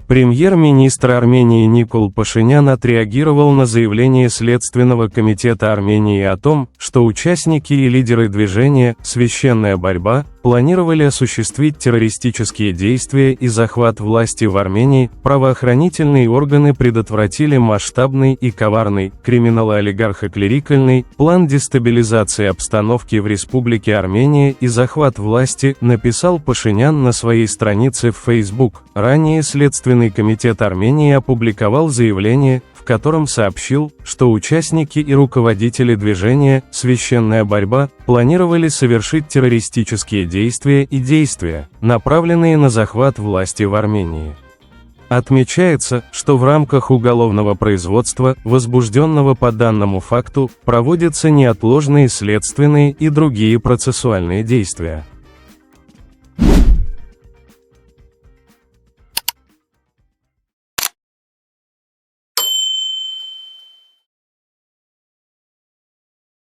Премьер-министр Армении Никол Пашинян отреагировал на заявление Следственного комитета Армении о том, что участники и лидеры движения «Священная борьба» планировали осуществить террористические действия и захват власти в Армении. Правоохранительные органы предотвратили масштабный и коварный, криминало-олигархо-клерикальный, план дестабилизации обстановки в Республике Армения и захват власти, написал Пашинян на своей странице в Facebook. Ранее Следственный комитет Армении опубликовал заявление, в котором сообщил, что участники и руководители движения «Священная борьба» планировали совершить террористические действия, направленные на захват власти в Армении. Отмечается, что в рамках уголовного производства, возбужденного по данному факту, проводятся неотложные следственные и другие процессуальные действия.